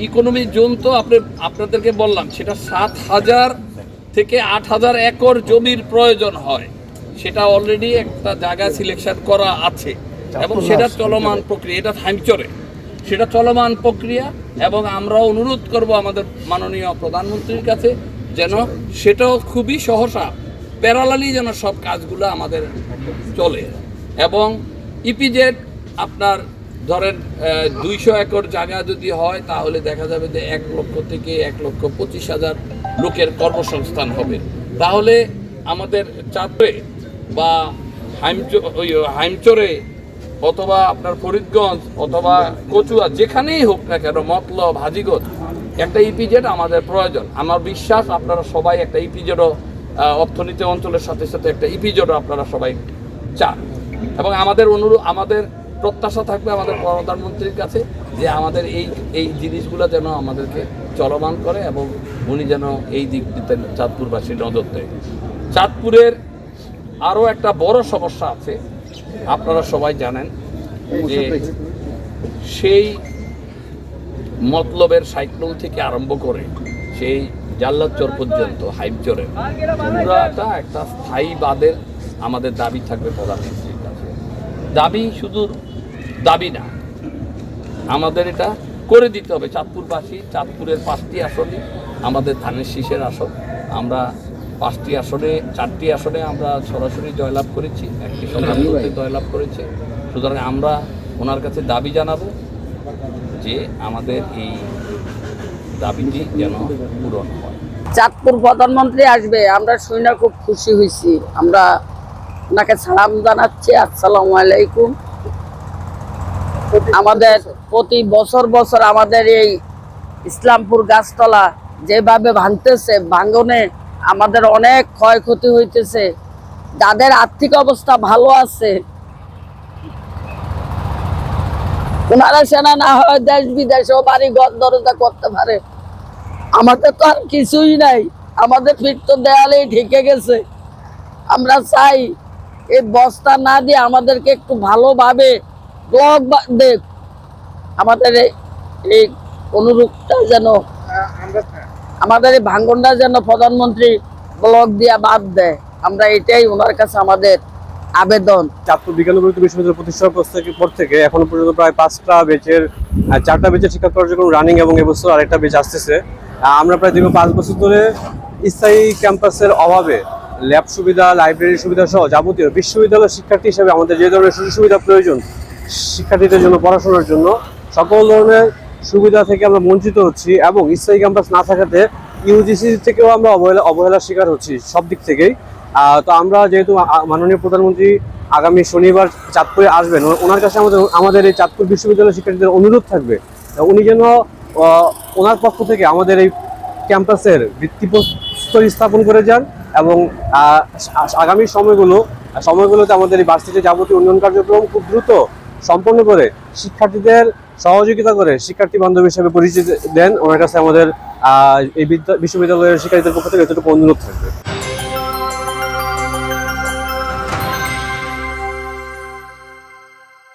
Economy zone তো আপনাদেরকে বললাম, সেটা 7,000 থেকে 8,000 একর জমির প্রয়োজন হয়। সেটা অলরেডি একটা জায়গা সিলেকশন করা আছে এবং সেটা চলমান প্রক্রিয়া। এটা হাইমচরে, সেটা চলমান প্রক্রিয়া এবং আমরা অনুরোধ করব আমাদের মাননীয় প্রধানমন্ত্রীর কাছে যেন সেটাও খুবই সহসা প্যারালালি যেন সব কাজগুলো আমাদের চলে। এবং ইপিজেড আপনার ধরেন 200 একর জায়গা যদি হয় তাহলে দেখা যাবে যে 1 লক্ষ থেকে 1,25,000 লোকের কর্মসংস্থান হবে। তাহলে আমাদের চাঁদপুরে বা হাইমচরে অথবা আপনার ফরিদগঞ্জ অথবা কচুয়া যেখানেই হোক না কেন, মতলব হাজীগঞ্জ, একটা ইপিজেড আমাদের প্রয়োজন। আমার বিশ্বাস আপনারা সবাই একটা ইপিজেডও অর্থনীতি অঞ্চলের সাথে সাথে একটা ইপিজেডও আপনারা সবাই চান। এবং আমাদের প্রত্যাশা থাকবে আমাদের প্রধানমন্ত্রীর কাছে যে আমাদের এই জিনিসগুলো যেন আমাদেরকে চলমান করে এবং উনি যেন এই দিকটিতে চাঁদপুরবাসীর নজর দেয়। চাঁদপুরের আরও একটা বড় সমস্যা আছে, আপনারা সবাই জানেন যে সেই মতলবের সাইক্লোন থেকে আরম্ভ করে সেই জাল্লাদচর পর্যন্ত হাইমচরের পুরাটা একটা স্থায়ী বাঁধের আমাদের দাবি থাকবে প্রধানমন্ত্রীর কাছে। দাবি শুধু দাবি না, আমাদের এটা করে দিতে হবে। চাঁদপুরবাসী, চাঁদপুরের 5টি আসনে আমাদের ধানের শীষের আসন, আমরা 5টি আসনে 4টি আসনে আমরা সরাসরি জয়লাভ করেছি, 1টি সরাসরি জয়লাভ করেছি। সুতরাং আমরা ওনার কাছে দাবি জানাবো যে আমাদের এই দাবিটি যেন পূরণ হয়। চাঁদপুর প্রধানমন্ত্রী আসবে, আমরা শুনে খুব খুশি হয়েছি। আমরা ওনাকে সালাম জানাচ্ছি, আসসালামু আলাইকুম। আমাদের প্রতি বছর আমাদের এই ইসলামপুর গাছতলা যেভাবে ভাঙতেছে, ভাঙনে আমাদের অনেক ক্ষয়ক্ষতি হইতেছে। যাদের আর্থিক অবস্থা ভালো আছে ওনারা সেনা না হয় দেশ বিদেশেও বাড়ি ঘর দরজা করতে পারে। আমাদের তো আর কিছুই নাই, আমাদের পিঠ তো দেয়ালেই ঢেকে গেছে। আমরা চাই এই বস্তা না দিয়ে আমাদেরকে একটু ভালোভাবে ব্লক দেখ, আমাদের এই অনুরূপটা যেন আমাদের এই ভাঙ্গনটা যেন প্রধানমন্ত্রী ব্লক দিয়ে বাদ দেয়। আমরা এটাই ওনার কাছে আমাদের আবেদন। চাঁদপুর বিজ্ঞান ও প্রযুক্তি বিশ্ববিদ্যালয় প্রতিষ্ঠার পর থেকে এখনো পর্যন্ত প্রায় 4টা বেচের শিক্ষা কার্যক্রম রানিং এবং এবছর আরেকটা বেচ আসতেছে। আমরা প্রায় দীর্ঘ 5 বছর ধরে স্থায়ী ক্যাম্পাসের অভাবে ল্যাব সুবিধা, লাইব্রেরি সুবিধা সহ যাবতীয় বিশ্ববিদ্যালয়ের শিক্ষার্থী হিসেবে আমাদের যে ধরনের সুযোগ সুবিধা প্রয়োজন শিক্ষার্থীদের জন্য পড়াশোনার জন্য, সকল ধরনের সুবিধা থেকে আমরা বঞ্চিত হচ্ছি এবং স্থায়ী ক্যাম্পাস না থাকাতে ইউজিসি থেকেও আমরা অবহেলার শিকার হচ্ছি সব দিক থেকেই। তো আমরা যেহেতু মাননীয় প্রধানমন্ত্রী আগামী শনিবার চাঁদপুরে আসবেন, ওনার কাছে আমাদের এই চাঁদপুর বিশ্ববিদ্যালয়ের শিক্ষার্থীদের অনুরোধ থাকবে উনি যেন ওনার পক্ষ থেকে আমাদের এই ক্যাম্পাসের ভিত্তিপ্রস্তর স্থাপন করে যান এবং আগামী সময়গুলোতে আমাদের এই ভার্সিটিতে যাবতীয় উন্নয়ন কার্যক্রম খুব দ্রুত সম্পন্ন করে শিক্ষার্থীদের সহযোগিতা করে শিক্ষার্থী বান্ধব হিসেবে পরিচিতি দেন। ওনার কাছে আমাদের এই বিশ্ববিদ্যালয়ের শিক্ষার্থীদের পক্ষ থেকে এতটুকু অনুরোধ থাকবে।